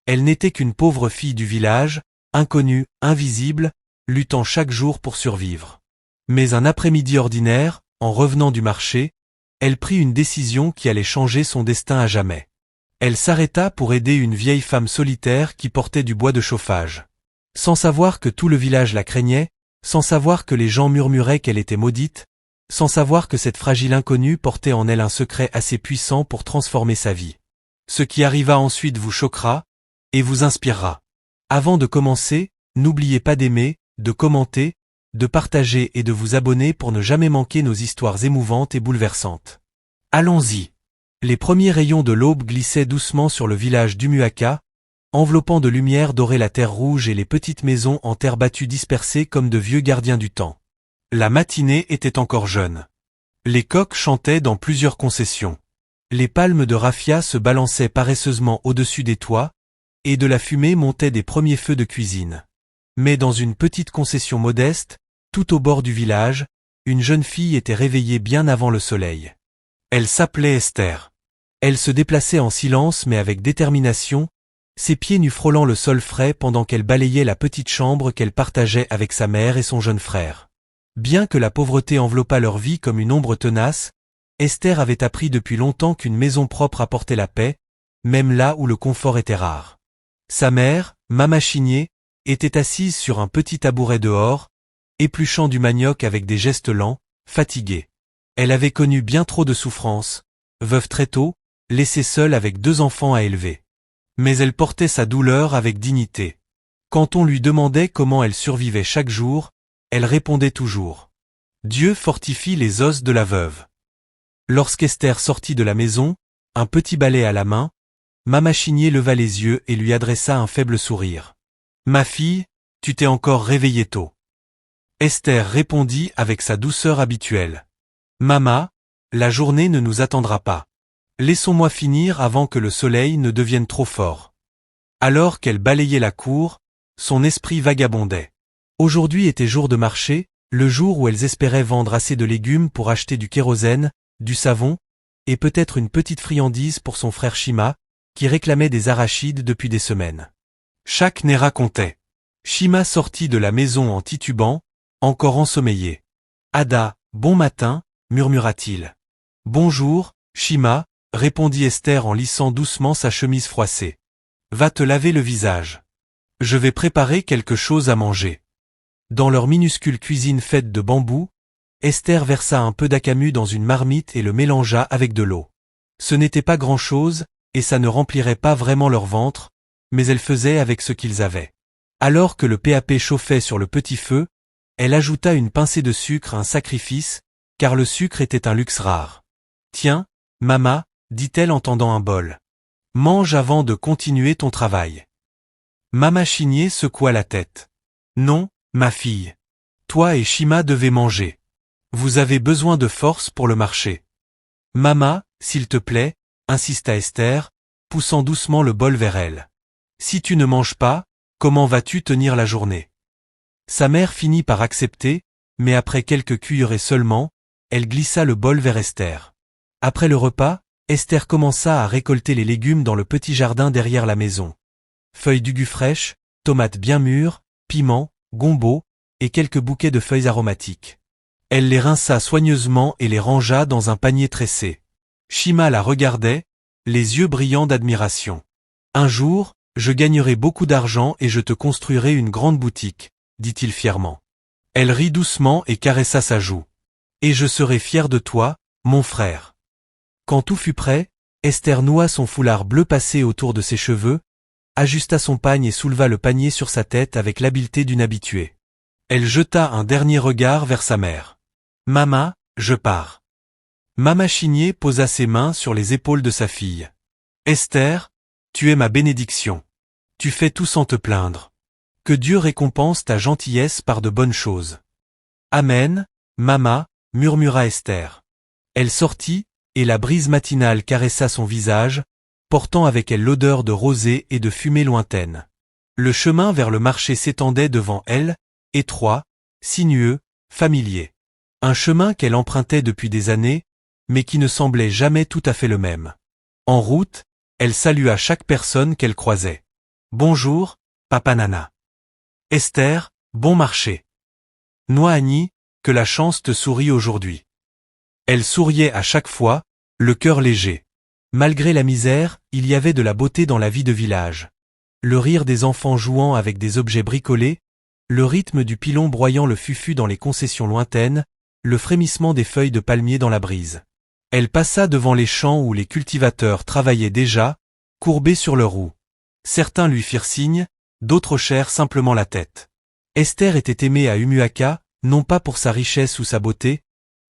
Elle n'était qu'une pauvre fille du village, inconnue, invisible, luttant chaque jour pour survivre. Mais un après-midi ordinaire, en revenant du marché, elle prit une décision qui allait changer son destin à jamais. Elle s'arrêta pour aider une vieille femme solitaire qui portait du bois de chauffage. Sans savoir que tout le village la craignait, sans savoir que les gens murmuraient qu'elle était maudite, sans savoir que cette fragile inconnue portait en elle un secret assez puissant pour transformer sa vie. Ce qui arriva ensuite vous choquera et vous inspirera. Avant de commencer, n'oubliez pas d'aimer, de commenter, de partager et de vous abonner pour ne jamais manquer nos histoires émouvantes et bouleversantes. Allons-y. Les premiers rayons de l'aube glissaient doucement sur le village d'Umuaka, enveloppant de lumière dorée la terre rouge et les petites maisons en terre battue dispersées comme de vieux gardiens du temps. La matinée était encore jeune. Les coqs chantaient dans plusieurs concessions. Les palmes de raffia se balançaient paresseusement au-dessus des toits, et de la fumée montait des premiers feux de cuisine. Mais dans une petite concession modeste, tout au bord du village, une jeune fille était réveillée bien avant le soleil. Elle s'appelait Esther. Elle se déplaçait en silence mais avec détermination, ses pieds nus frôlant le sol frais pendant qu'elle balayait la petite chambre qu'elle partageait avec sa mère et son jeune frère. Bien que la pauvreté enveloppât leur vie comme une ombre tenace, Esther avait appris depuis longtemps qu'une maison propre apportait la paix, même là où le confort était rare. Sa mère, Mama Chigné, était assise sur un petit tabouret dehors, épluchant du manioc avec des gestes lents, fatiguée. Elle avait connu bien trop de souffrances, veuve très tôt, laissée seule avec 2 enfants à élever. Mais elle portait sa douleur avec dignité. Quand on lui demandait comment elle survivait chaque jour, elle répondait toujours. Dieu fortifie les os de la veuve. Lorsqu'Esther sortit de la maison, un petit balai à la main, Mama Chigné leva les yeux et lui adressa un faible sourire. « Ma fille, tu t'es encore réveillée tôt. » Esther répondit avec sa douceur habituelle. « Mama, la journée ne nous attendra pas. Laissons-moi finir avant que le soleil ne devienne trop fort. » Alors qu'elle balayait la cour, son esprit vagabondait. Aujourd'hui était jour de marché, le jour où elles espéraient vendre assez de légumes pour acheter du kérosène, du savon, et peut-être une petite friandise pour son frère Shima, qui réclamait des arachides depuis des semaines. Chaque nez racontait. Shima sortit de la maison en titubant, encore ensommeillé. « Ada, bon matin, murmura-t-il. « Bonjour, Shima, répondit Esther en lissant doucement sa chemise froissée. « Va te laver le visage. Je vais préparer quelque chose à manger. » Dans leur minuscule cuisine faite de bambou, Esther versa un peu d'acamu dans une marmite et le mélangea avec de l'eau. Ce n'était pas grand-chose, et ça ne remplirait pas vraiment leur ventre, mais elle faisait avec ce qu'ils avaient. Alors que le PAP chauffait sur le petit feu, elle ajouta une pincée de sucre, un sacrifice, car le sucre était un luxe rare. « Tiens, Mama, dit-elle en tendant un bol. Mange avant de continuer ton travail. » Mama Chigné secoua la tête. « Non, ma fille. Toi et Shima devez manger. Vous avez besoin de force pour le marché. »« Mama, s'il te plaît, insista Esther, poussant doucement le bol vers elle. Si tu ne manges pas, comment vas-tu tenir la journée? » Sa mère finit par accepter, mais après quelques cuillerées seulement, elle glissa le bol vers Esther. Après le repas, Esther commença à récolter les légumes dans le petit jardin derrière la maison. Feuilles d'ugu fraîches, tomates bien mûres, piments, gombo, et quelques bouquets de feuilles aromatiques. Elle les rinça soigneusement et les rangea dans un panier tressé. Shima la regardait, les yeux brillants d'admiration. « Un jour, je gagnerai beaucoup d'argent et je te construirai une grande boutique, » dit-il fièrement. Elle rit doucement et caressa sa joue. « Et je serai fière de toi, mon frère. » Quand tout fut prêt, Esther noua son foulard bleu passé autour de ses cheveux, ajusta son pagne et souleva le panier sur sa tête avec l'habileté d'une habituée. Elle jeta un dernier regard vers sa mère. « Mama, je pars. » Mama Chigné posa ses mains sur les épaules de sa fille. « Esther, tu es ma bénédiction. Tu fais tout sans te plaindre. Que Dieu récompense ta gentillesse par de bonnes choses. »« Amen, Mama, » murmura Esther. Elle sortit, et la brise matinale caressa son visage, portant avec elle l'odeur de rosée et de fumée lointaine. Le chemin vers le marché s'étendait devant elle, étroit, sinueux, familier. Un chemin qu'elle empruntait depuis des années, mais qui ne semblait jamais tout à fait le même. En route, elle salua chaque personne qu'elle croisait. Bonjour, Papa Nana. Esther, bon marché. Noah-Annie, que la chance te sourie aujourd'hui. Elle souriait à chaque fois, le cœur léger. Malgré la misère, il y avait de la beauté dans la vie de village. Le rire des enfants jouant avec des objets bricolés, le rythme du pilon broyant le fuffu dans les concessions lointaines, le frémissement des feuilles de palmier dans la brise. Elle passa devant les champs où les cultivateurs travaillaient déjà, courbés sur leurs roues. Certains lui firent signe, d'autres hochèrent simplement la tête. Esther était aimée à Umuaka, non pas pour sa richesse ou sa beauté,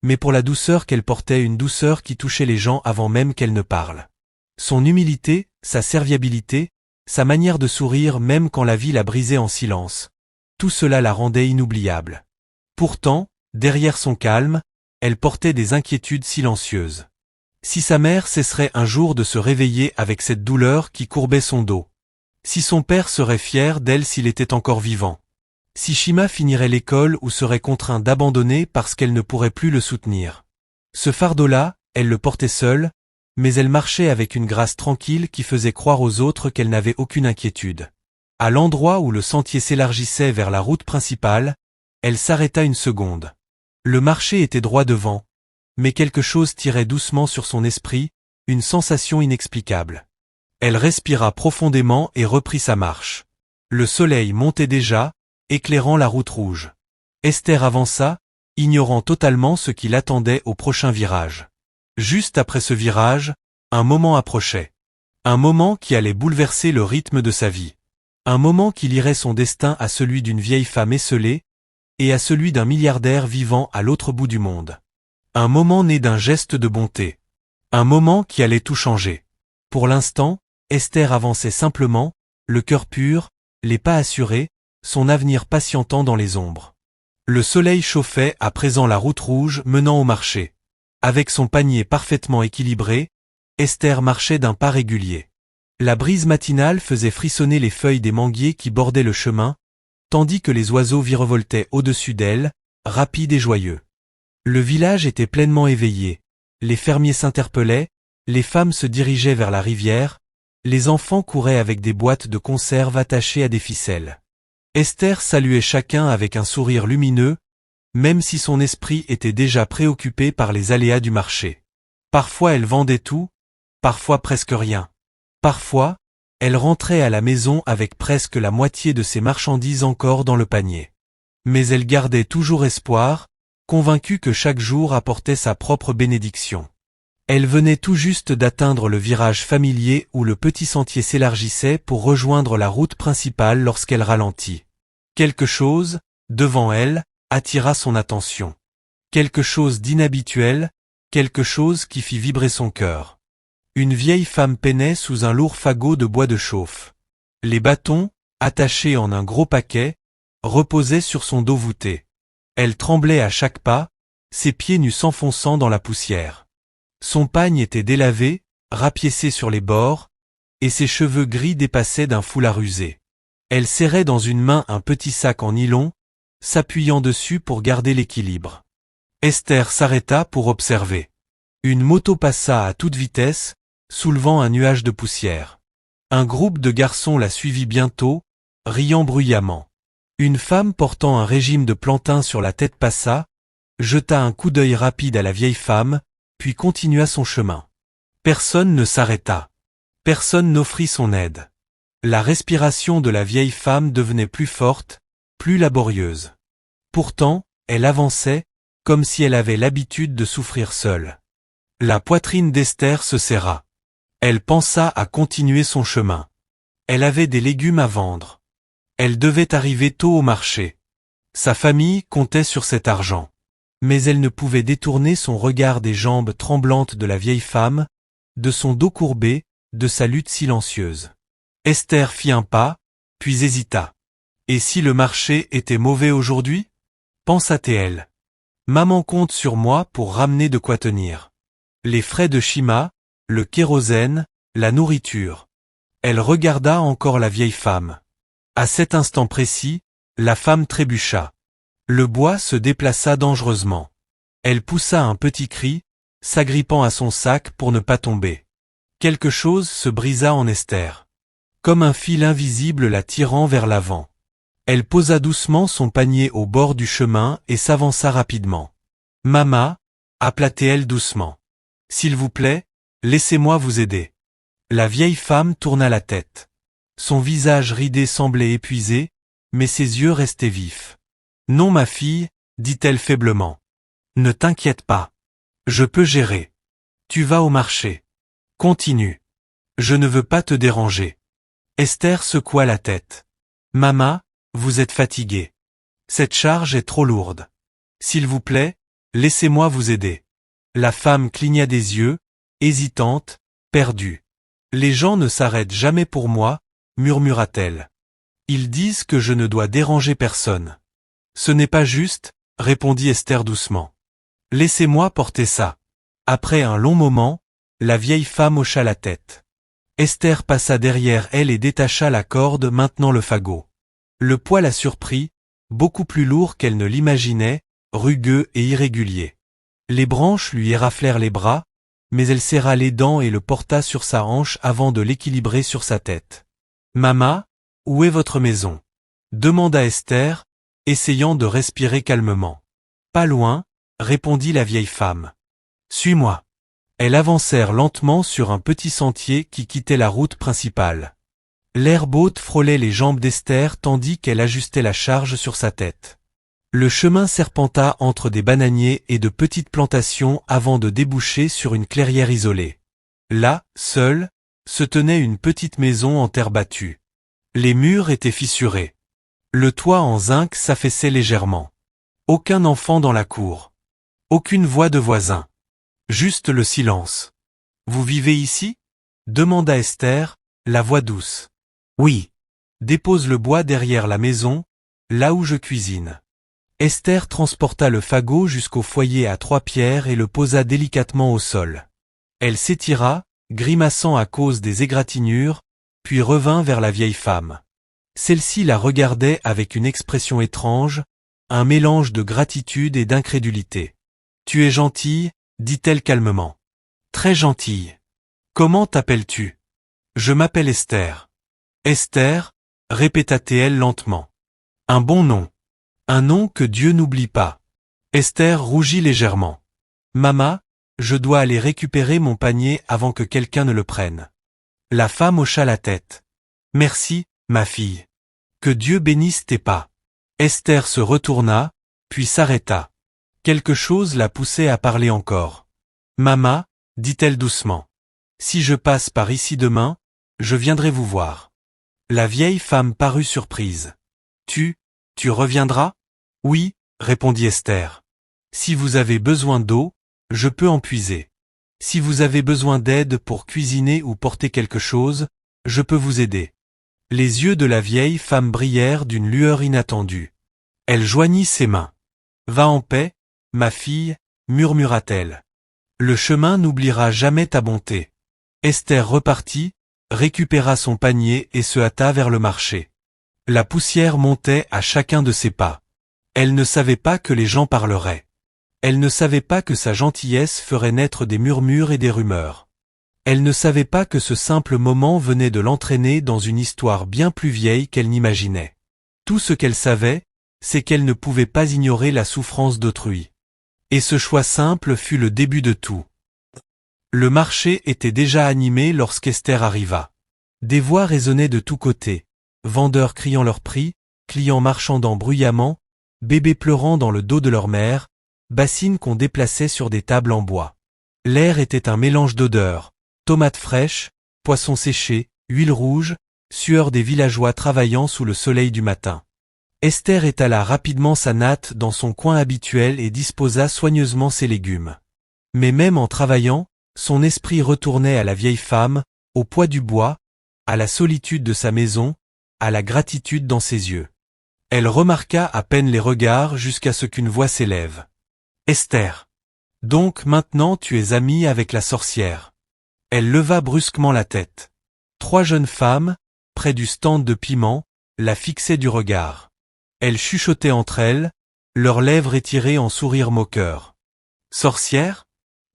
mais pour la douceur qu'elle portait, une douceur qui touchait les gens avant même qu'elle ne parle. Son humilité, sa serviabilité, sa manière de sourire même quand la vie la brisait en silence. Tout cela la rendait inoubliable. Pourtant, derrière son calme, elle portait des inquiétudes silencieuses. Si sa mère cesserait un jour de se réveiller avec cette douleur qui courbait son dos. Si son père serait fier d'elle s'il était encore vivant. Si Shima finirait l'école ou serait contraint d'abandonner parce qu'elle ne pourrait plus le soutenir. Ce fardeau-là, elle le portait seule, mais elle marchait avec une grâce tranquille qui faisait croire aux autres qu'elle n'avait aucune inquiétude. À l'endroit où le sentier s'élargissait vers la route principale, elle s'arrêta une seconde. Le marché était droit devant, mais quelque chose tirait doucement sur son esprit, une sensation inexplicable. Elle respira profondément et reprit sa marche. Le soleil montait déjà, éclairant la route rouge. Esther avança, ignorant totalement ce qui l'attendait au prochain virage. Juste après ce virage, un moment approchait. Un moment qui allait bouleverser le rythme de sa vie. Un moment qui lierait son destin à celui d'une vieille femme esseulée, et à celui d'un milliardaire vivant à l'autre bout du monde. Un moment né d'un geste de bonté. Un moment qui allait tout changer. Pour l'instant, Esther avançait simplement, le cœur pur, les pas assurés, son avenir patientant dans les ombres. Le soleil chauffait à présent la route rouge menant au marché. Avec son panier parfaitement équilibré, Esther marchait d'un pas régulier. La brise matinale faisait frissonner les feuilles des manguiers qui bordaient le chemin, tandis que les oiseaux virevoltaient au-dessus d'elle, rapides et joyeux. Le village était pleinement éveillé. Les fermiers s'interpellaient, les femmes se dirigeaient vers la rivière, les enfants couraient avec des boîtes de conserve attachées à des ficelles. Esther saluait chacun avec un sourire lumineux, même si son esprit était déjà préoccupé par les aléas du marché. Parfois elle vendait tout, parfois presque rien. Parfois, elle rentrait à la maison avec presque la moitié de ses marchandises encore dans le panier. Mais elle gardait toujours espoir, convaincue que chaque jour apportait sa propre bénédiction. Elle venait tout juste d'atteindre le virage familier où le petit sentier s'élargissait pour rejoindre la route principale lorsqu'elle ralentit. Quelque chose, devant elle, attira son attention. Quelque chose d'inhabituel, quelque chose qui fit vibrer son cœur. Une vieille femme peinait sous un lourd fagot de bois de chauffe. Les bâtons, attachés en un gros paquet, reposaient sur son dos voûté. Elle tremblait à chaque pas, ses pieds nus s'enfonçant dans la poussière. Son pagne était délavé, rapiécé sur les bords, et ses cheveux gris dépassaient d'un foulard usé. Elle serrait dans une main un petit sac en nylon, s'appuyant dessus pour garder l'équilibre. Esther s'arrêta pour observer. Une moto passa à toute vitesse, soulevant un nuage de poussière. Un groupe de garçons la suivit bientôt, riant bruyamment. Une femme portant un régime de plantain sur la tête passa, jeta un coup d'œil rapide à la vieille femme, puis continua son chemin. Personne ne s'arrêta. Personne n'offrit son aide. La respiration de la vieille femme devenait plus forte, plus laborieuse. Pourtant, elle avançait, comme si elle avait l'habitude de souffrir seule. La poitrine d'Esther se serra. Elle pensa à continuer son chemin. Elle avait des légumes à vendre. Elle devait arriver tôt au marché. Sa famille comptait sur cet argent. Mais elle ne pouvait détourner son regard des jambes tremblantes de la vieille femme, de son dos courbé, de sa lutte silencieuse. Esther fit un pas, puis hésita. Et si le marché était mauvais aujourd'hui? Pensa-t-elle. Maman compte sur moi pour ramener de quoi tenir. Les frais de Shima, le kérosène, la nourriture. Elle regarda encore la vieille femme. À cet instant précis, la femme trébucha. Le bois se déplaça dangereusement. Elle poussa un petit cri, s'agrippant à son sac pour ne pas tomber. Quelque chose se brisa en Esther. comme un fil invisible la tirant vers l'avant. Elle posa doucement son panier au bord du chemin et s'avança rapidement. « Mama » appela-t-elle doucement. « S'il vous plaît, laissez-moi vous aider. » La vieille femme tourna la tête. Son visage ridé semblait épuisé, mais ses yeux restaient vifs. « Non ma fille, dit-elle faiblement. Ne t'inquiète pas. Je peux gérer. Tu vas au marché. Continue. Je ne veux pas te déranger. » Esther secoua la tête. « Mama, vous êtes fatiguée. Cette charge est trop lourde. S'il vous plaît, laissez-moi vous aider. » La femme cligna des yeux, hésitante, perdue. « Les gens ne s'arrêtent jamais pour moi, murmura-t-elle. Ils disent que je ne dois déranger personne. Ce n'est pas juste, répondit Esther doucement. Laissez-moi porter ça. Après un long moment, la vieille femme hocha la tête. Esther passa derrière elle et détacha la corde maintenant le fagot. Le poids la surprit, beaucoup plus lourd qu'elle ne l'imaginait, rugueux et irrégulier. Les branches lui éraflèrent les bras, mais elle serra les dents et le porta sur sa hanche avant de l'équilibrer sur sa tête. « Mama, où est votre maison ?» demanda Esther, essayant de respirer calmement. « Pas loin, » répondit la vieille femme. « Suis-moi. » Elles avancèrent lentement sur un petit sentier qui quittait la route principale. L'herbe haute frôlait les jambes d'Esther tandis qu'elle ajustait la charge sur sa tête. Le chemin serpenta entre des bananiers et de petites plantations avant de déboucher sur une clairière isolée. Là, seule, se tenait une petite maison en terre battue. Les murs étaient fissurés. Le toit en zinc s'affaissait légèrement. Aucun enfant dans la cour. Aucune voix de voisin. Juste le silence. « Vous vivez ici ?» demanda Esther, la voix douce. « Oui. Dépose le bois derrière la maison, là où je cuisine. » Esther transporta le fagot jusqu'au foyer à 3 pierres et le posa délicatement au sol. Elle s'étira, grimaçant à cause des égratignures, puis revint vers la vieille femme. Celle-ci la regardait avec une expression étrange, un mélange de gratitude et d'incrédulité. « Tu es gentille ?» dit-elle calmement. « Très gentille. Comment t'appelles-tu »« Je m'appelle Esther. »« Esther » répéta-t-elle lentement. « Un bon nom. Un nom que Dieu n'oublie pas. » Esther rougit légèrement. « Mama, je dois aller récupérer mon panier avant que quelqu'un ne le prenne. » La femme hocha la tête. « Merci, ma fille. Que Dieu bénisse tes pas. » Esther se retourna, puis s'arrêta. Quelque chose la poussait à parler encore. « Mama, dit-elle doucement. Si je passe par ici demain, je viendrai vous voir. » La vieille femme parut surprise. « Tu reviendras ?» « Oui, » répondit Esther. « Si vous avez besoin d'eau, je peux en puiser. Si vous avez besoin d'aide pour cuisiner ou porter quelque chose, je peux vous aider. » Les yeux de la vieille femme brillèrent d'une lueur inattendue. Elle joignit ses mains. « Va en paix, ma fille, » murmura-t-elle. « Le chemin n'oubliera jamais ta bonté. » Esther repartit, récupéra son panier et se hâta vers le marché. La poussière montait à chacun de ses pas. Elle ne savait pas que les gens parleraient. Elle ne savait pas que sa gentillesse ferait naître des murmures et des rumeurs. Elle ne savait pas que ce simple moment venait de l'entraîner dans une histoire bien plus vieille qu'elle n'imaginait. Tout ce qu'elle savait, c'est qu'elle ne pouvait pas ignorer la souffrance d'autrui. Et ce choix simple fut le début de tout. Le marché était déjà animé lorsqu'Esther arriva. Des voix résonnaient de tous côtés, vendeurs criant leurs prix, clients marchandant bruyamment, bébés pleurant dans le dos de leur mère, bassines qu'on déplaçait sur des tables en bois. L'air était un mélange d'odeurs, tomates fraîches, poissons séchés, huile rouge, sueur des villageois travaillant sous le soleil du matin. Esther étala rapidement sa natte dans son coin habituel et disposa soigneusement ses légumes. Mais même en travaillant, son esprit retournait à la vieille femme, au poids du bois, à la solitude de sa maison, à la gratitude dans ses yeux. Elle remarqua à peine les regards jusqu'à ce qu'une voix s'élève. « Esther. Donc maintenant tu es amie avec la sorcière. » Elle leva brusquement la tête. 3 jeunes femmes, près du stand de piment, la fixaient du regard. Elles chuchotaient entre elles, leurs lèvres étirées en sourires moqueurs. « Sorcière ?»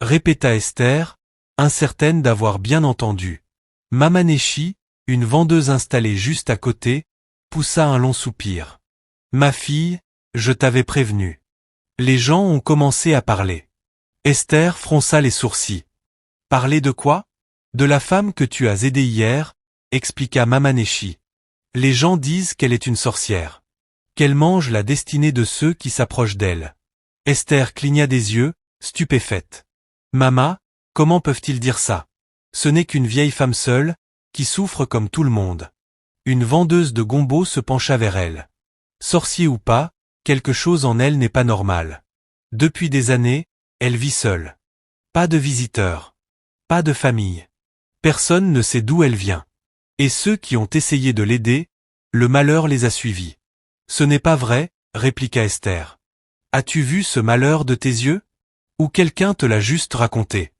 répéta Esther, incertaine d'avoir bien entendu. Mamaneshi, une vendeuse installée juste à côté, poussa un long soupir. Ma fille, je t'avais prévenu. Les gens ont commencé à parler. Esther fronça les sourcils. Parler de quoi? De la femme que tu as aidée hier, expliqua Mamaneshi. Les gens disent qu'elle est une sorcière. Qu'elle mange la destinée de ceux qui s'approchent d'elle. Esther cligna des yeux, stupéfaite. Mama, comment peuvent-ils dire ça? Ce n'est qu'une vieille femme seule, qui souffre comme tout le monde. Une vendeuse de gombo se pencha vers elle. Sorcier ou pas, quelque chose en elle n'est pas normal. Depuis des années, elle vit seule. Pas de visiteurs. Pas de famille. Personne ne sait d'où elle vient. Et ceux qui ont essayé de l'aider, le malheur les a suivis. Ce n'est pas vrai, répliqua Esther. As-tu vu ce malheur de tes yeux? Ou quelqu'un te l'a juste raconté?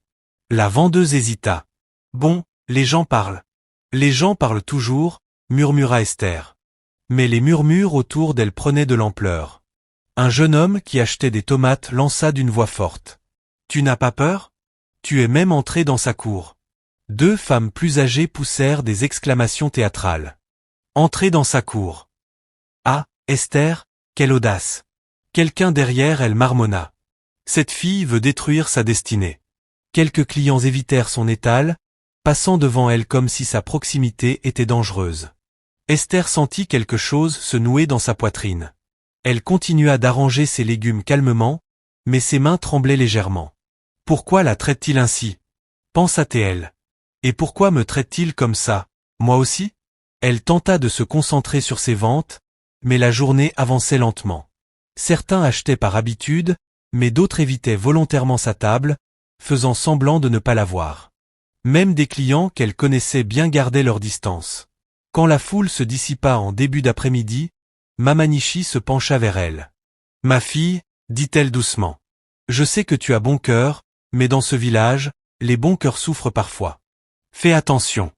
La vendeuse hésita. Bon, les gens parlent. Les gens parlent toujours, murmura Esther. Mais les murmures autour d'elle prenaient de l'ampleur. Un jeune homme qui achetait des tomates lança d'une voix forte. Tu n'as pas peur? Tu es même entré dans sa cour. Deux femmes plus âgées poussèrent des exclamations théâtrales. Entrer dans sa cour. Ah, Esther, quelle audace! Quelqu'un derrière elle marmonna. Cette fille veut détruire sa destinée. Quelques clients évitèrent son étal, passant devant elle comme si sa proximité était dangereuse. Esther sentit quelque chose se nouer dans sa poitrine. Elle continua d'arranger ses légumes calmement, mais ses mains tremblaient légèrement. Pourquoi la traite-t-il ainsi? Pensa-t-elle. Et pourquoi me traite-t-il comme ça, moi aussi? Elle tenta de se concentrer sur ses ventes, mais la journée avançait lentement. Certains achetaient par habitude, mais d'autres évitaient volontairement sa table, faisant semblant de ne pas la voir. Même des clients qu'elle connaissait bien gardaient leur distance. Quand la foule se dissipa en début d'après-midi, Mamanishi se pencha vers elle. « Ma fille, dit-elle doucement. Je sais que tu as bon cœur, mais dans ce village, les bons cœurs souffrent parfois. Fais attention.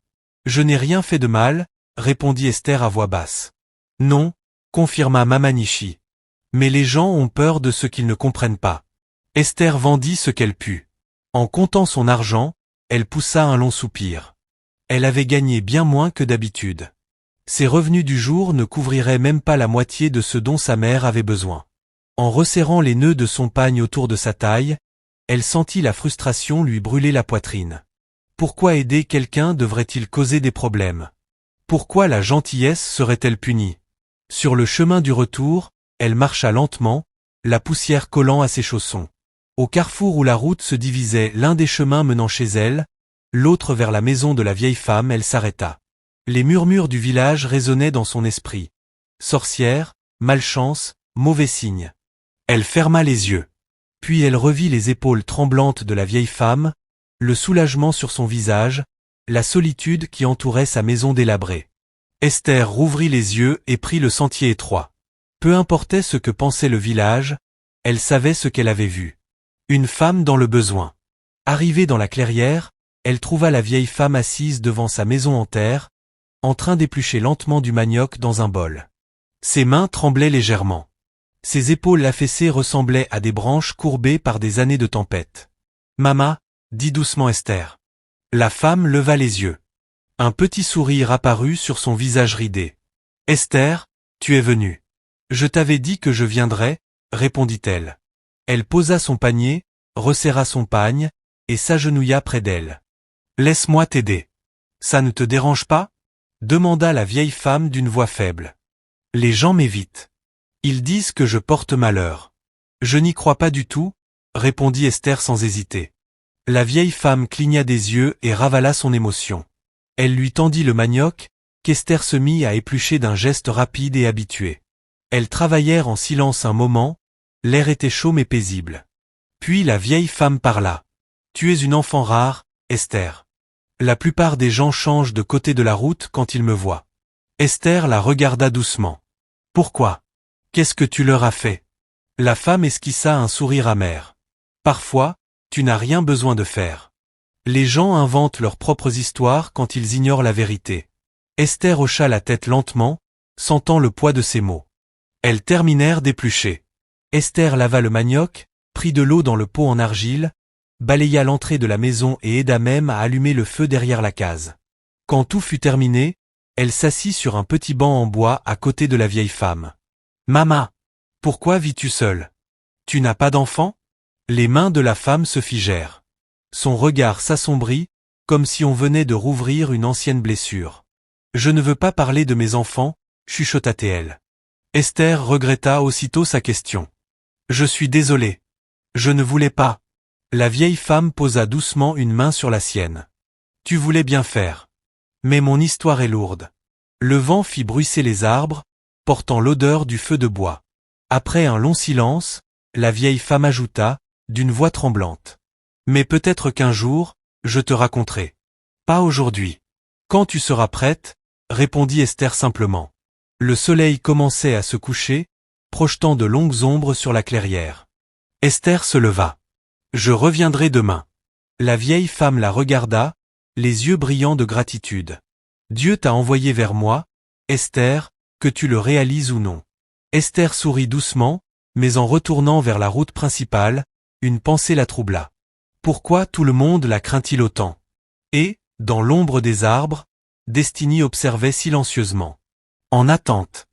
Je n'ai rien fait de mal, répondit Esther à voix basse. Non, confirma Mamanishi. Mais les gens ont peur de ce qu'ils ne comprennent pas. Esther vendit ce qu'elle put. En comptant son argent, elle poussa un long soupir. Elle avait gagné bien moins que d'habitude. Ses revenus du jour ne couvriraient même pas la moitié de ce dont sa mère avait besoin. En resserrant les nœuds de son pagne autour de sa taille, elle sentit la frustration lui brûler la poitrine. Pourquoi aider quelqu'un devrait-il causer des problèmes? Pourquoi la gentillesse serait-elle punie? Sur le chemin du retour, elle marcha lentement, la poussière collant à ses chaussons. Au carrefour où la route se divisait l'un des chemins menant chez elle, l'autre vers la maison de la vieille femme, elle s'arrêta. Les murmures du village résonnaient dans son esprit. Sorcière, malchance, mauvais signe. Elle ferma les yeux. Puis elle revit les épaules tremblantes de la vieille femme, le soulagement sur son visage, la solitude qui entourait sa maison délabrée. Esther rouvrit les yeux et prit le sentier étroit. Peu importait ce que pensait le village, elle savait ce qu'elle avait vu. Une femme dans le besoin. Arrivée dans la clairière, elle trouva la vieille femme assise devant sa maison en terre, en train d'éplucher lentement du manioc dans un bol. Ses mains tremblaient légèrement. Ses épaules affaissées ressemblaient à des branches courbées par des années de tempête. « Mama » dit doucement Esther. La femme leva les yeux. Un petit sourire apparut sur son visage ridé. « Esther, tu es venue. Je t'avais dit que je viendrais, répondit-elle. Elle posa son panier, resserra son pagne, et s'agenouilla près d'elle. « Laisse-moi t'aider. Ça ne te dérange pas ?» demanda la vieille femme d'une voix faible. « Les gens m'évitent. Ils disent que je porte malheur. Je n'y crois pas du tout, répondit Esther sans hésiter. La vieille femme cligna des yeux et ravala son émotion. Elle lui tendit le manioc, qu'Esther se mit à éplucher d'un geste rapide et habitué. Elles travaillèrent en silence un moment, l'air était chaud mais paisible. Puis la vieille femme parla. « Tu es une enfant rare, Esther. La plupart des gens changent de côté de la route quand ils me voient. » Esther la regarda doucement. « Pourquoi? Qu'est-ce que tu leur as fait ?» La femme esquissa un sourire amer. « Parfois, tu n'as rien besoin de faire. Les gens inventent leurs propres histoires quand ils ignorent la vérité. » Esther hocha la tête lentement, sentant le poids de ses mots. Elles terminèrent d'éplucher. Esther lava le manioc, prit de l'eau dans le pot en argile, balaya l'entrée de la maison et aida même à allumer le feu derrière la case. Quand tout fut terminé, elle s'assit sur un petit banc en bois à côté de la vieille femme. « Maman, pourquoi vis-tu seule? Tu n'as pas d'enfant ?» Les mains de la femme se figèrent. Son regard s'assombrit, comme si on venait de rouvrir une ancienne blessure. « Je ne veux pas parler de mes enfants, » chuchota-t-elle. Esther regretta aussitôt sa question. « Je suis désolée. Je ne voulais pas. » La vieille femme posa doucement une main sur la sienne. « Tu voulais bien faire. Mais mon histoire est lourde. » Le vent fit bruisser les arbres, portant l'odeur du feu de bois. Après un long silence, la vieille femme ajouta, d'une voix tremblante. « Mais peut-être qu'un jour, je te raconterai. Pas aujourd'hui. »« Quand tu seras prête, » répondit Esther simplement. Le soleil commençait à se coucher, projetant de longues ombres sur la clairière. Esther se leva. « Je reviendrai demain. » La vieille femme la regarda, les yeux brillants de gratitude. « Dieu t'a envoyé vers moi, Esther, que tu le réalises ou non. » Esther sourit doucement, mais en retournant vers la route principale, une pensée la troubla. Pourquoi tout le monde la craint-il autant? Et, dans l'ombre des arbres, Destiny observait silencieusement. En attente.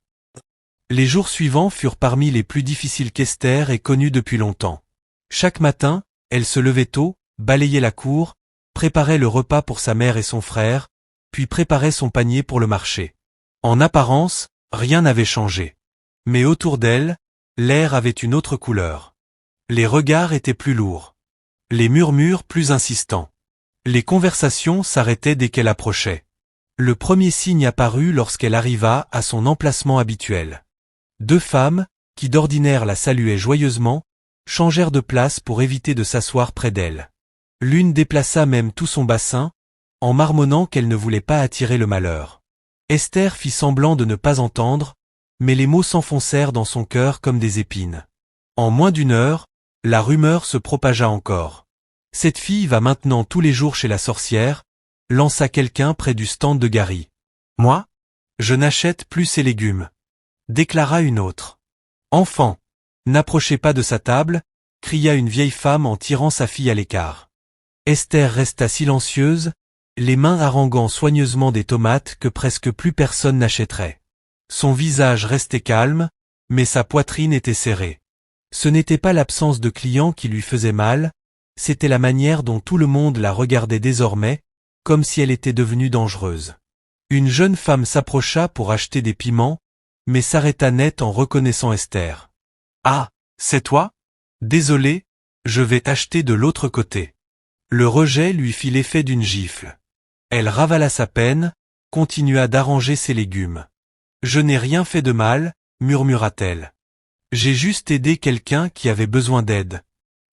Les jours suivants furent parmi les plus difficiles qu'Esther ait connus depuis longtemps. Chaque matin, elle se levait tôt, balayait la cour, préparait le repas pour sa mère et son frère, puis préparait son panier pour le marché. En apparence, rien n'avait changé. Mais autour d'elle, l'air avait une autre couleur. Les regards étaient plus lourds. Les murmures plus insistants. Les conversations s'arrêtaient dès qu'elle approchait. Le premier signe apparut lorsqu'elle arriva à son emplacement habituel. Deux femmes, qui d'ordinaire la saluaient joyeusement, changèrent de place pour éviter de s'asseoir près d'elle. L'une déplaça même tout son bassin, en marmonnant qu'elle ne voulait pas attirer le malheur. Esther fit semblant de ne pas entendre, mais les mots s'enfoncèrent dans son cœur comme des épines. En moins d'une heure, la rumeur se propagea encore. Cette fille va maintenant tous les jours chez la sorcière, lança quelqu'un près du stand de Gary. Moi? Je n'achète plus ces légumes, déclara une autre. Enfant, n'approchez pas de sa table, cria une vieille femme en tirant sa fille à l'écart. Esther resta silencieuse, les mains haranguant soigneusement des tomates que presque plus personne n'achèterait. Son visage restait calme, mais sa poitrine était serrée. Ce n'était pas l'absence de clients qui lui faisait mal, c'était la manière dont tout le monde la regardait désormais, comme si elle était devenue dangereuse. Une jeune femme s'approcha pour acheter des piments, mais s'arrêta net en reconnaissant Esther. « Ah, c'est toi? Désolé, je vais acheter de l'autre côté. » Le rejet lui fit l'effet d'une gifle. Elle ravala sa peine, continua d'arranger ses légumes. « Je n'ai rien fait de mal, » murmura-t-elle. « J'ai juste aidé quelqu'un qui avait besoin d'aide. »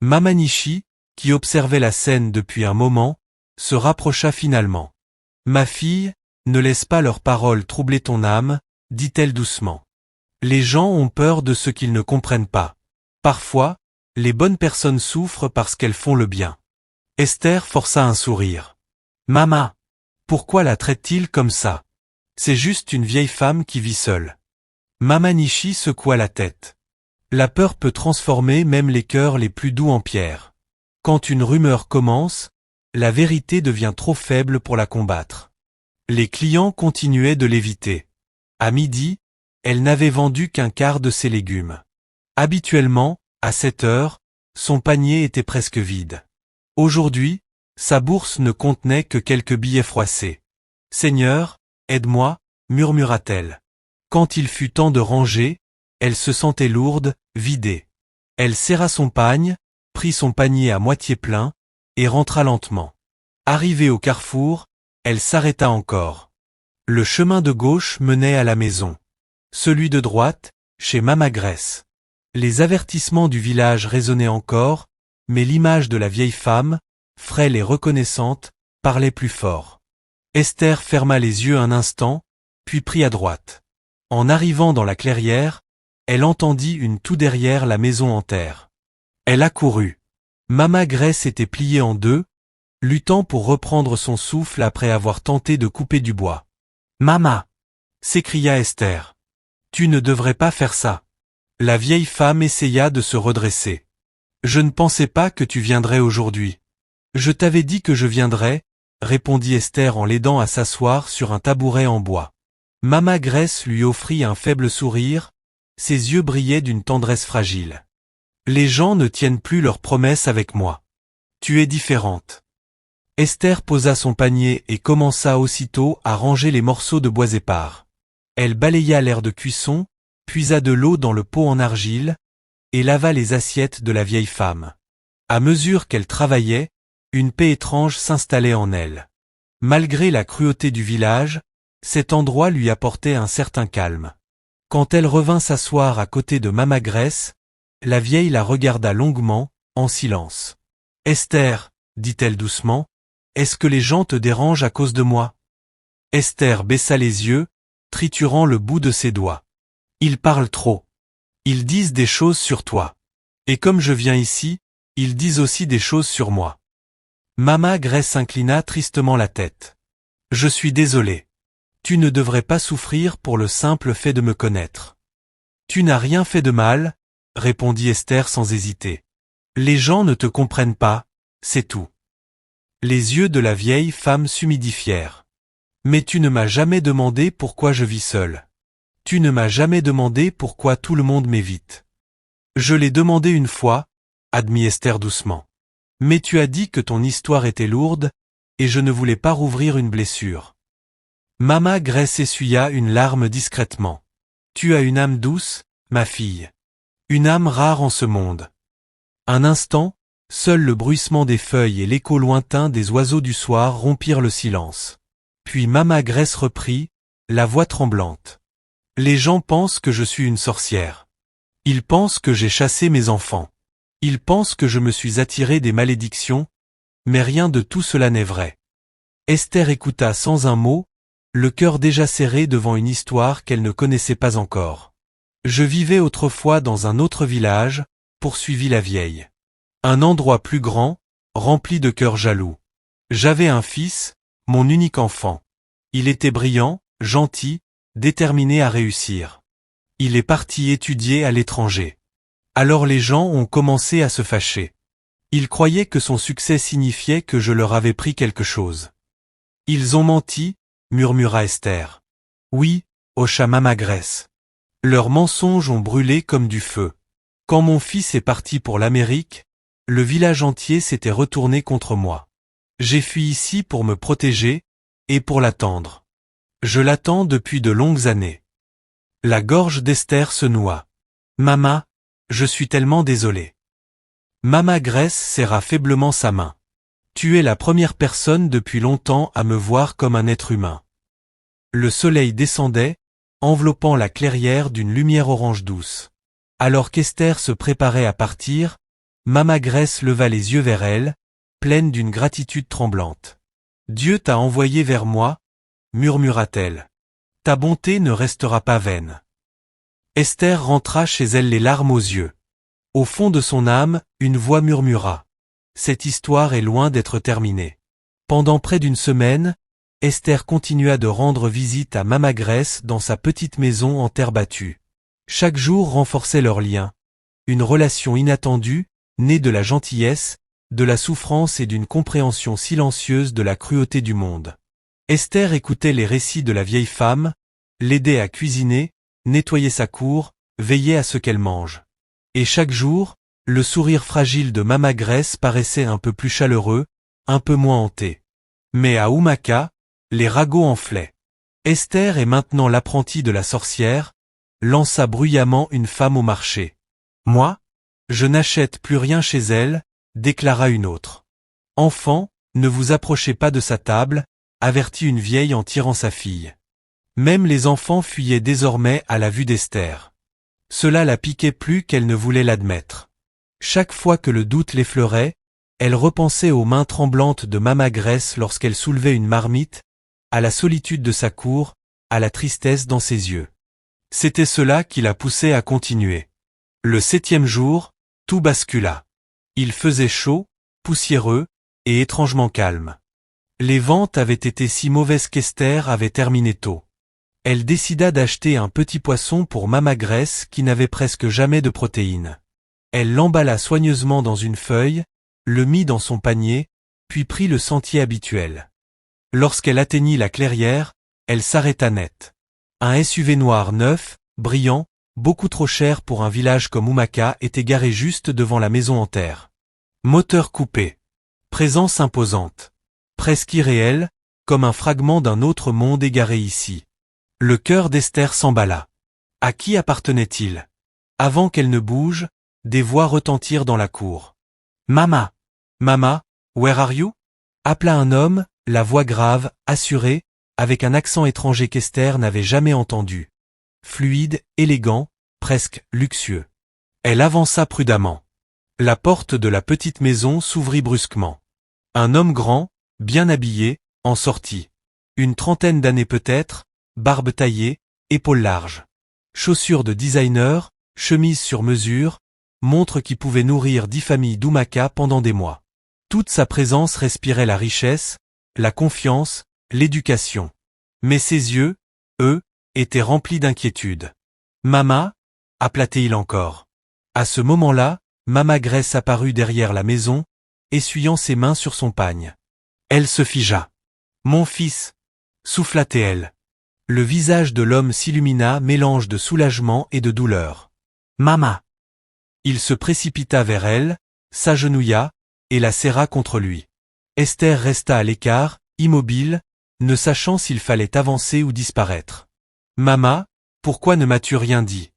Mamanishi, qui observait la scène depuis un moment, se rapprocha finalement. « Ma fille, ne laisse pas leurs paroles troubler ton âme, » dit-elle doucement. « Les gens ont peur de ce qu'ils ne comprennent pas. Parfois, les bonnes personnes souffrent parce qu'elles font le bien. » Esther força un sourire. « Maman, pourquoi la traite-t-il comme ça? C'est juste une vieille femme qui vit seule. » Mamanishi secoua la tête. La peur peut transformer même les cœurs les plus doux en pierre. Quand une rumeur commence, la vérité devient trop faible pour la combattre. Les clients continuaient de l'éviter. À midi, elle n'avait vendu qu'un quart de ses légumes. Habituellement, à 7 heures, son panier était presque vide. Aujourd'hui, sa bourse ne contenait que quelques billets froissés. « Seigneur, aide-moi » murmura-t-elle. Quand il fut temps de ranger, elle se sentait lourde, vidée. Elle serra son pagne, prit son panier à moitié plein, et rentra lentement. Arrivée au carrefour, elle s'arrêta encore. Le chemin de gauche menait à la maison. Celui de droite, chez Mama Grace. Les avertissements du village résonnaient encore, mais l'image de la vieille femme, frêle et reconnaissante, parlait plus fort. Esther ferma les yeux un instant, puis prit à droite. En arrivant dans la clairière, elle entendit une tout derrière la maison en terre. Elle accourut. Mama Grace était pliée en deux, luttant pour reprendre son souffle après avoir tenté de couper du bois. « Maman !» s'écria Esther. « Tu ne devrais pas faire ça. » La vieille femme essaya de se redresser. « Je ne pensais pas que tu viendrais aujourd'hui. Je t'avais dit que je viendrais, répondit Esther en l'aidant à s'asseoir sur un tabouret en bois. Mama Grace lui offrit un faible sourire, ses yeux brillaient d'une tendresse fragile. Les gens ne tiennent plus leurs promesses avec moi. Tu es différente. Esther posa son panier et commença aussitôt à ranger les morceaux de bois épars. Elle balaya l'air de cuisson, puisa de l'eau dans le pot en argile, et lava les assiettes de la vieille femme. À mesure qu'elle travaillait, une paix étrange s'installait en elle. Malgré la cruauté du village, cet endroit lui apportait un certain calme. Quand elle revint s'asseoir à côté de Mama Grace, la vieille la regarda longuement, en silence. « Esther, dit-elle doucement, est-ce que les gens te dérangent à cause de moi ?» Esther baissa les yeux, triturant le bout de ses doigts. « Ils parlent trop. Ils disent des choses sur toi. Et comme je viens ici, ils disent aussi des choses sur moi. » Mama Grace inclina tristement la tête. « Je suis désolée. Tu ne devrais pas souffrir pour le simple fait de me connaître. »« Tu n'as rien fait de mal, » répondit Esther sans hésiter. « Les gens ne te comprennent pas, c'est tout. » Les yeux de la vieille femme s'humidifièrent. « Mais tu ne m'as jamais demandé pourquoi je vis seule. Tu ne m'as jamais demandé pourquoi tout le monde m'évite. »« Je l'ai demandé une fois, » admit Esther doucement. « Mais tu as dit que ton histoire était lourde, et je ne voulais pas rouvrir une blessure. » Mama Grace essuya une larme discrètement. « Tu as une âme douce, ma fille. Une âme rare en ce monde. » Un instant, seul le bruissement des feuilles et l'écho lointain des oiseaux du soir rompirent le silence. Puis Mama Grace reprit, la voix tremblante. « Les gens pensent que je suis une sorcière. Ils pensent que j'ai chassé mes enfants. Ils pensent que je me suis attiré des malédictions, mais rien de tout cela n'est vrai. » Esther écouta sans un mot, le cœur déjà serré devant une histoire qu'elle ne connaissait pas encore. « Je vivais autrefois dans un autre village, » poursuivit la vieille. « Un endroit plus grand, rempli de cœurs jaloux. J'avais un fils, mon unique enfant. Il était brillant, gentil, déterminé à réussir. Il est parti étudier à l'étranger. Alors les gens ont commencé à se fâcher. Ils croyaient que son succès signifiait que je leur avais pris quelque chose. Ils ont menti, murmura Esther. Oui, hocha Mama Grace. Leurs mensonges ont brûlé comme du feu. Quand mon fils est parti pour l'Amérique, le village entier s'était retourné contre moi. J'ai fui ici pour me protéger, et pour l'attendre. Je l'attends depuis de longues années. La gorge d'Esther se noua. Mama, je suis tellement désolée. Mama Grace serra faiblement sa main. Tu es la première personne depuis longtemps à me voir comme un être humain. Le soleil descendait, enveloppant la clairière d'une lumière orange douce. Alors qu'Esther se préparait à partir, Mama Grace leva les yeux vers elle, pleine d'une gratitude tremblante. « Dieu t'a envoyé vers moi, » murmura-t-elle. « Ta bonté ne restera pas vaine. » Esther rentra chez elle les larmes aux yeux. Au fond de son âme, une voix murmura. Cette histoire est loin d'être terminée. Pendant près d'une semaine, Esther continua de rendre visite à Mama Grace dans sa petite maison en terre battue. Chaque jour renforçait leur lien. Une relation inattendue, née de la gentillesse, de la souffrance et d'une compréhension silencieuse de la cruauté du monde. Esther écoutait les récits de la vieille femme, l'aidait à cuisiner, nettoyer sa cour, veillait à ce qu'elle mange. Et chaque jour, le sourire fragile de Mama Grace paraissait un peu plus chaleureux, un peu moins hanté. Mais à Oumaka, les ragots enflaient. Esther est maintenant l'apprentie de la sorcière, lança bruyamment une femme au marché. Moi, je n'achète plus rien chez elle, déclara une autre. Enfant, ne vous approchez pas de sa table, avertit une vieille en tirant sa fille. Même les enfants fuyaient désormais à la vue d'Esther. Cela la piquait plus qu'elle ne voulait l'admettre. Chaque fois que le doute l'effleurait, elle repensait aux mains tremblantes de Mama Grace lorsqu'elle soulevait une marmite, à la solitude de sa cour, à la tristesse dans ses yeux. C'était cela qui la poussait à continuer. Le 7e jour, tout bascula. Il faisait chaud, poussiéreux, et étrangement calme. Les ventes avaient été si mauvaises qu'Esther avait terminé tôt. Elle décida d'acheter un petit poisson pour Mama Grace qui n'avait presque jamais de protéines. Elle l'emballa soigneusement dans une feuille, le mit dans son panier, puis prit le sentier habituel. Lorsqu'elle atteignit la clairière, elle s'arrêta net. Un SUV noir neuf, brillant, beaucoup trop cher pour un village comme Umaka était garé juste devant la maison en terre. Moteur coupé. Présence imposante. Presque irréelle, comme un fragment d'un autre monde égaré ici. Le cœur d'Esther s'emballa. À qui appartenait-il? Avant qu'elle ne bouge, des voix retentirent dans la cour. Mama! Mama, where are you? Appela un homme, la voix grave, assurée, avec un accent étranger qu'Esther n'avait jamais entendu. Fluide, élégant, presque luxueux. Elle avança prudemment. La porte de la petite maison s'ouvrit brusquement. Un homme grand, bien habillé, en sortit. Une trentaine d'années peut-être, barbe taillée, épaules larges. Chaussures de designer, chemise sur mesure, montre qui pouvait nourrir 10 familles d'Umaka pendant des mois. Toute sa présence respirait la richesse, la confiance, l'éducation. Mais ses yeux, eux, étaient remplis d'inquiétude. Mama, appela-t-il encore. À ce moment-là, Mama Grace apparut derrière la maison, essuyant ses mains sur son pagne. Elle se figea. Mon fils, souffla-t-elle. Le visage de l'homme s'illumina, mélange de soulagement et de douleur. Mama. Il se précipita vers elle, s'agenouilla, et la serra contre lui. Esther resta à l'écart, immobile, ne sachant s'il fallait avancer ou disparaître. Mama, pourquoi ne m'as-tu rien dit?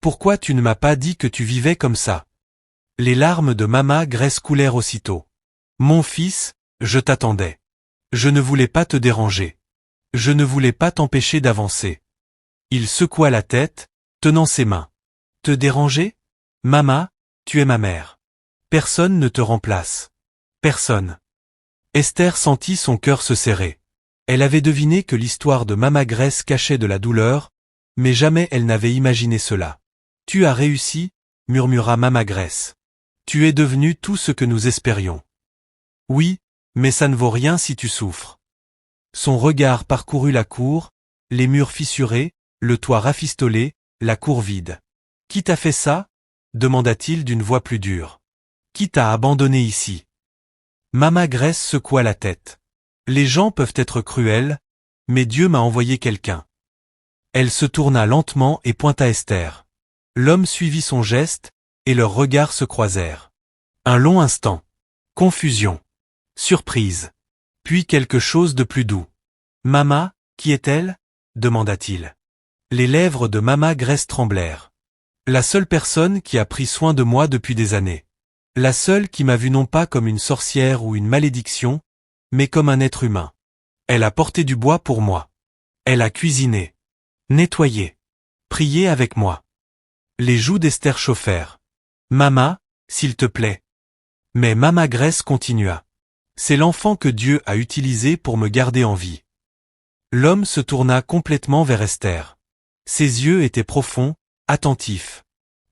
Pourquoi tu ne m'as pas dit que tu vivais comme ça? Les larmes de Mama Grace coulèrent aussitôt. Mon fils, je t'attendais. Je ne voulais pas te déranger. Je ne voulais pas t'empêcher d'avancer. Il secoua la tête, tenant ses mains. Te déranger? Mama, tu es ma mère. Personne ne te remplace. Personne. Esther sentit son cœur se serrer. Elle avait deviné que l'histoire de Mama Grace cachait de la douleur, mais jamais elle n'avait imaginé cela. Tu as réussi, murmura Mama Grace. Tu es devenu tout ce que nous espérions. Oui, mais ça ne vaut rien si tu souffres. Son regard parcourut la cour, les murs fissurés, le toit rafistolé, la cour vide. Qui t'a fait ça? Demanda-t-il d'une voix plus dure. Qui t'a abandonné ici? Mama Grace secoua la tête. Les gens peuvent être cruels, mais Dieu m'a envoyé quelqu'un. Elle se tourna lentement et pointa Esther. L'homme suivit son geste, et leurs regards se croisèrent. Un long instant. Confusion. Surprise. Puis quelque chose de plus doux. Mama, qui est-elle? Demanda-t-il. Les lèvres de Mama Grace tremblèrent. La seule personne qui a pris soin de moi depuis des années. La seule qui m'a vu non pas comme une sorcière ou une malédiction, mais comme un être humain. Elle a porté du bois pour moi. Elle a cuisiné. Nettoyé. Prié avec moi. Les joues d'Esther chauffèrent. Mama, s'il te plaît. Mais Mama Grace continua. C'est l'enfant que Dieu a utilisé pour me garder en vie. L'homme se tourna complètement vers Esther. Ses yeux étaient profonds, attentifs.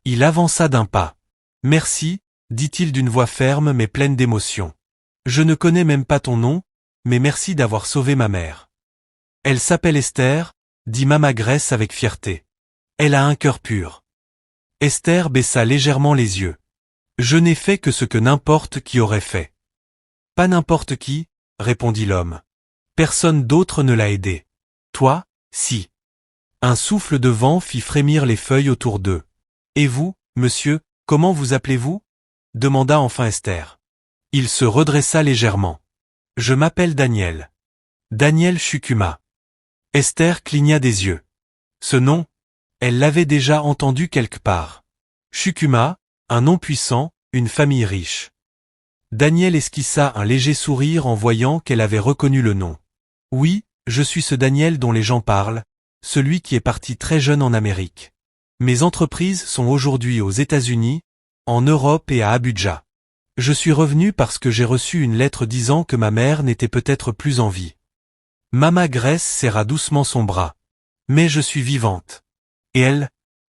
Il avança d'un pas. Merci, dit-il d'une voix ferme mais pleine d'émotion. Je ne connais même pas ton nom, mais merci d'avoir sauvé ma mère. Elle s'appelle Esther, dit Mama Grace avec fierté. Elle a un cœur pur. Esther baissa légèrement les yeux. Je n'ai fait que ce que n'importe qui aurait fait. Pas n'importe qui, répondit l'homme. Personne d'autre ne l'a aidé. Toi, si. Un souffle de vent fit frémir les feuilles autour d'eux. Et vous, monsieur, comment vous appelez-vous? Demanda enfin Esther. Il se redressa légèrement. Je m'appelle Daniel. Daniel Shukuma. Esther cligna des yeux. Ce nom, elle l'avait déjà entendu quelque part. Shukuma, un nom puissant, une famille riche. Daniel esquissa un léger sourire en voyant qu'elle avait reconnu le nom. Oui, je suis ce Daniel dont les gens parlent, celui qui est parti très jeune en Amérique. Mes entreprises sont aujourd'hui aux États-Unis, en Europe et à Abuja. Je suis revenu parce que j'ai reçu une lettre disant que ma mère n'était peut-être plus en vie. Mama Grace serra doucement son bras. Mais je suis vivante. Et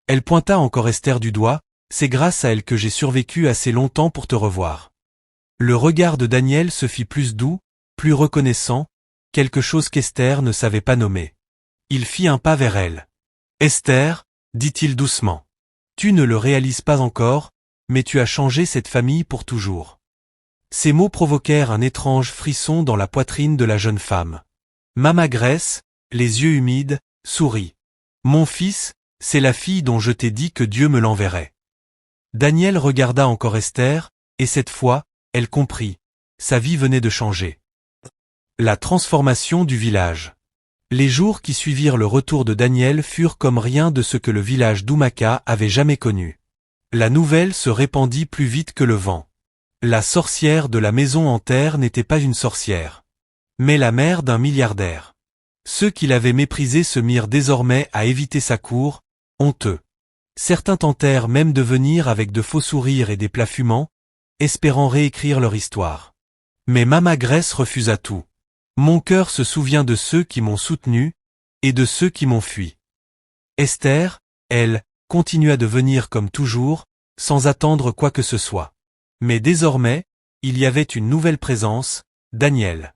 elle pointa encore Esther du doigt, c'est grâce à elle que j'ai survécu assez longtemps pour te revoir. Le regard de Daniel se fit plus doux, plus reconnaissant, quelque chose qu'Esther ne savait pas nommer. Il fit un pas vers elle. Esther, dit-il doucement. Tu ne le réalises pas encore, mais tu as changé cette famille pour toujours. Ces mots provoquèrent un étrange frisson dans la poitrine de la jeune femme. Mama Grace, les yeux humides, sourit. Mon fils, c'est la fille dont je t'ai dit que Dieu me l'enverrait. Daniel regarda encore Esther, et cette fois, elle comprit. Sa vie venait de changer. La transformation du village. Les jours qui suivirent le retour de Daniel furent comme rien de ce que le village d'Oumaka avait jamais connu. La nouvelle se répandit plus vite que le vent. La sorcière de la maison en terre n'était pas une sorcière, mais la mère d'un milliardaire. Ceux qui l'avaient méprisée se mirent désormais à éviter sa cour, honteux. Certains tentèrent même de venir avec de faux sourires et des plats fumants, espérant réécrire leur histoire. Mais Mama Grace refusa tout. Mon cœur se souvient de ceux qui m'ont soutenu, et de ceux qui m'ont fui. Esther, elle, continua de venir comme toujours, sans attendre quoi que ce soit. Mais désormais, il y avait une nouvelle présence, Daniel.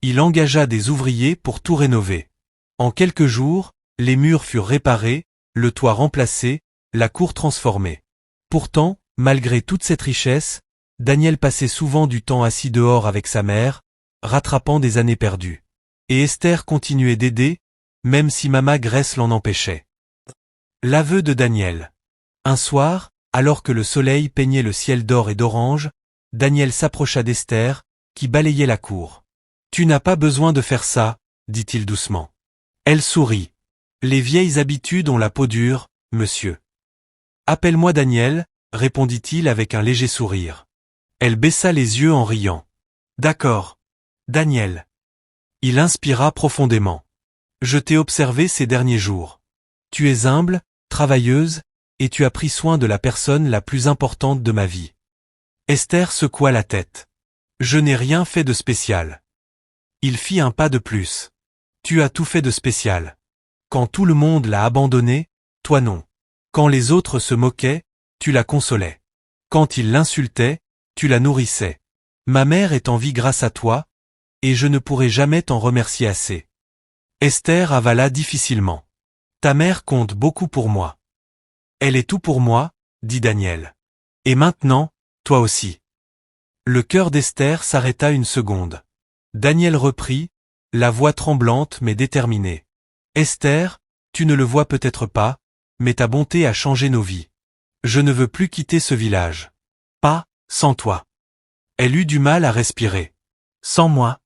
Il engagea des ouvriers pour tout rénover. En quelques jours, les murs furent réparés, le toit remplacé, la cour transformée. Pourtant, malgré toute cette richesse, Daniel passait souvent du temps assis dehors avec sa mère, rattrapant des années perdues. Et Esther continuait d'aider, même si Mama Grace l'en empêchait. L'aveu de Daniel. Un soir, alors que le soleil peignait le ciel d'or et d'orange, Daniel s'approcha d'Esther, qui balayait la cour. « Tu n'as pas besoin de faire ça, » dit-il doucement. Elle sourit. « Les vieilles habitudes ont la peau dure, monsieur. »« Appelle-moi Daniel, » répondit-il avec un léger sourire. Elle baissa les yeux en riant. « D'accord. Daniel. » Il inspira profondément. « Je t'ai observé ces derniers jours. Tu es humble, travailleuse, et tu as pris soin de la personne la plus importante de ma vie. » Esther secoua la tête. « Je n'ai rien fait de spécial. » Il fit un pas de plus. « Tu as tout fait de spécial. Quand tout le monde l'a abandonné, toi non. Quand les autres se moquaient, tu la consolais. Quand ils l'insultaient, tu la nourrissais. Ma mère est en vie grâce à toi, et je ne pourrai jamais t'en remercier assez. » Esther avala difficilement. « Ta mère compte beaucoup pour moi. »« Elle est tout pour moi, » dit Daniel. « Et maintenant, toi aussi. » Le cœur d'Esther s'arrêta une seconde. Daniel reprit, la voix tremblante mais déterminée. « Esther, tu ne le vois peut-être pas, mais ta bonté a changé nos vies. Je ne veux plus quitter ce village. Pas, sans toi. » Elle eut du mal à respirer. « Sans moi ? »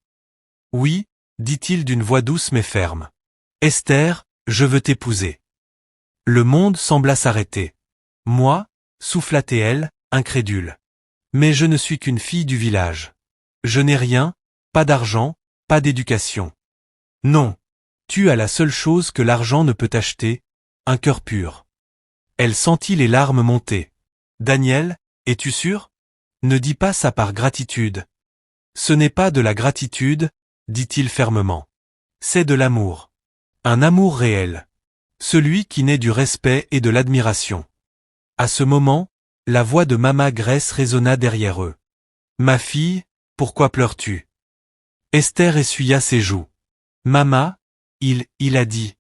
« Oui, » dit-il d'une voix douce mais ferme. « Esther, je veux t'épouser. » Le monde sembla s'arrêter. « Moi » souffla-t-elle, incrédule. « Mais je ne suis qu'une fille du village. Je n'ai rien, pas d'argent, pas d'éducation. Non, tu as la seule chose que l'argent ne peut acheter, un cœur pur. » Elle sentit les larmes monter. « Daniel, es-tu sûr ? Ne dis pas ça par gratitude. »« Ce n'est pas de la gratitude, » dit-il fermement. « C'est de l'amour. Un amour réel. Celui qui naît du respect et de l'admiration. » À ce moment, la voix de Mama Grace résonna derrière eux. « Ma fille, pourquoi pleures-tu » Esther essuya ses joues. « Mama, il a dit.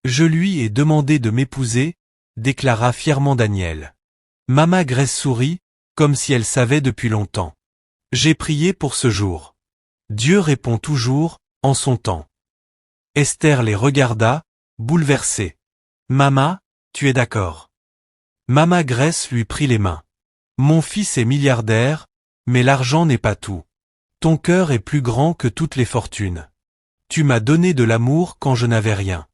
Je lui ai demandé de m'épouser, » déclara fièrement Daniel. Mama Grace sourit, comme si elle savait depuis longtemps. « J'ai prié pour ce jour. Dieu répond toujours, en son temps. » Esther les regarda, bouleversée. « Mama, tu es d'accord. » Mama Grace lui prit les mains. « Mon fils est milliardaire, mais l'argent n'est pas tout. Ton cœur est plus grand que toutes les fortunes. Tu m'as donné de l'amour quand je n'avais rien.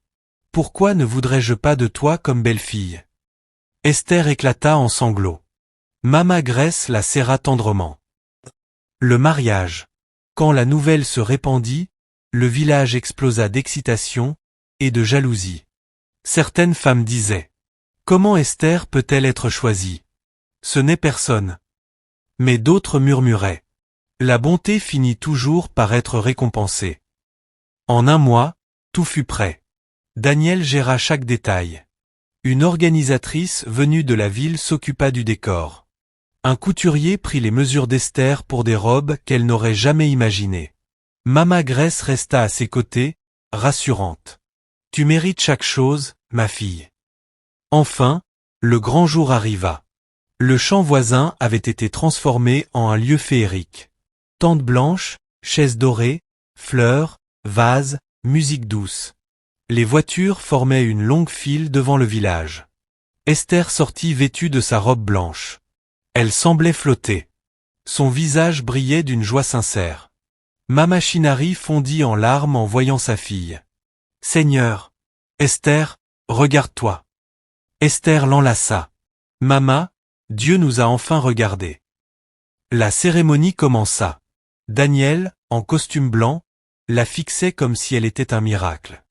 Pourquoi ne voudrais-je pas de toi comme belle-fille » Esther éclata en sanglots. Mama Grace la serra tendrement. Le mariage. Quand la nouvelle se répandit, le village explosa d'excitation et de jalousie. Certaines femmes disaient « Comment Esther peut-elle être choisie ? Ce n'est personne. » Mais d'autres murmuraient « La bonté finit toujours par être récompensée. » En un mois, tout fut prêt. Daniel géra chaque détail. Une organisatrice venue de la ville s'occupa du décor. Un couturier prit les mesures d'Esther pour des robes qu'elle n'aurait jamais imaginées. Mama Grace resta à ses côtés, rassurante. « Tu mérites chaque chose, ma fille. » Enfin, le grand jour arriva. Le champ voisin avait été transformé en un lieu féerique. Tentes blanches, chaises dorées, fleurs, vases, musique douce. Les voitures formaient une longue file devant le village. Esther sortit vêtue de sa robe blanche. Elle semblait flotter. Son visage brillait d'une joie sincère. Mama Shinari fondit en larmes en voyant sa fille. « Seigneur! Esther, regarde-toi !» Esther l'enlaça. « Mama, Dieu nous a enfin regardés. » La cérémonie commença. Daniel, en costume blanc, la fixait comme si elle était un miracle.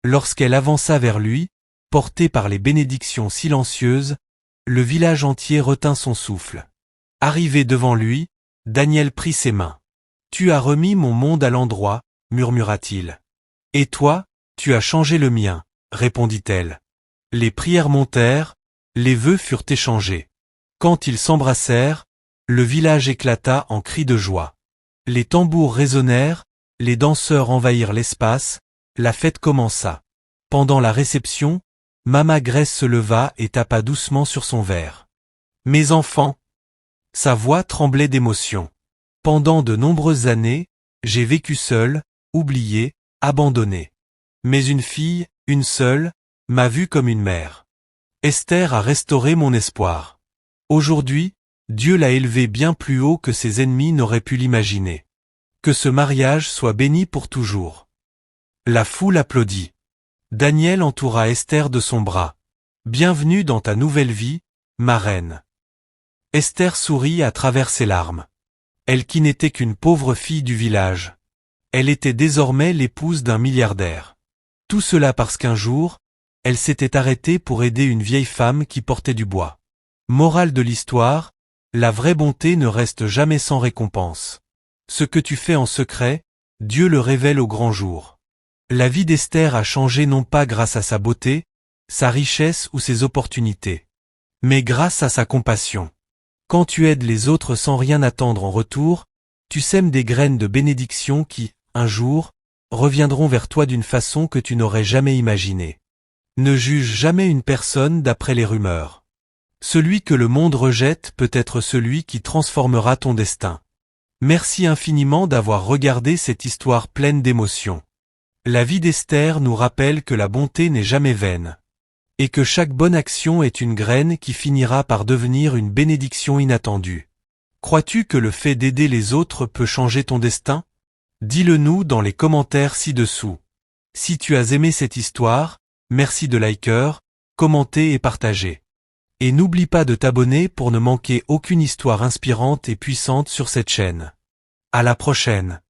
Lorsqu'elle avança vers lui, portée par les bénédictions silencieuses, le village entier retint son souffle. Arrivé devant lui, Daniel prit ses mains. « Tu as remis mon monde à l'endroit, » murmura-t-il. « Et toi, tu as changé le mien, » répondit-elle. Les prières montèrent, les vœux furent échangés. Quand ils s'embrassèrent, le village éclata en cris de joie. Les tambours résonnèrent, les danseurs envahirent l'espace, la fête commença. Pendant la réception, Mama Grace se leva et tapa doucement sur son verre. « Mes enfants !» Sa voix tremblait d'émotion. « Pendant de nombreuses années, j'ai vécu seul, oublié, abandonné. Mais une fille, une seule, m'a vu comme une mère. Esther a restauré mon espoir. Aujourd'hui, Dieu l'a élevée bien plus haut que ses ennemis n'auraient pu l'imaginer. Que ce mariage soit béni pour toujours. » La foule applaudit. Daniel entoura Esther de son bras. « Bienvenue dans ta nouvelle vie, ma reine. » Esther sourit à travers ses larmes. Elle qui n'était qu'une pauvre fille du village. Elle était désormais l'épouse d'un milliardaire. Tout cela parce qu'un jour, elle s'était arrêtée pour aider une vieille femme qui portait du bois. Morale de l'histoire, la vraie bonté ne reste jamais sans récompense. Ce que tu fais en secret, Dieu le révèle au grand jour. La vie d'Esther a changé non pas grâce à sa beauté, sa richesse ou ses opportunités, mais grâce à sa compassion. Quand tu aides les autres sans rien attendre en retour, tu sèmes des graines de bénédiction qui, un jour, reviendront vers toi d'une façon que tu n'aurais jamais imaginée. Ne juge jamais une personne d'après les rumeurs. Celui que le monde rejette peut être celui qui transformera ton destin. Merci infiniment d'avoir regardé cette histoire pleine d'émotions. La vie d'Esther nous rappelle que la bonté n'est jamais vaine. Et que chaque bonne action est une graine qui finira par devenir une bénédiction inattendue. Crois-tu que le fait d'aider les autres peut changer ton destin? Dis-le nous dans les commentaires ci-dessous. Si tu as aimé cette histoire, merci de liker, commenter et partager. Et n'oublie pas de t'abonner pour ne manquer aucune histoire inspirante et puissante sur cette chaîne. À la prochaine.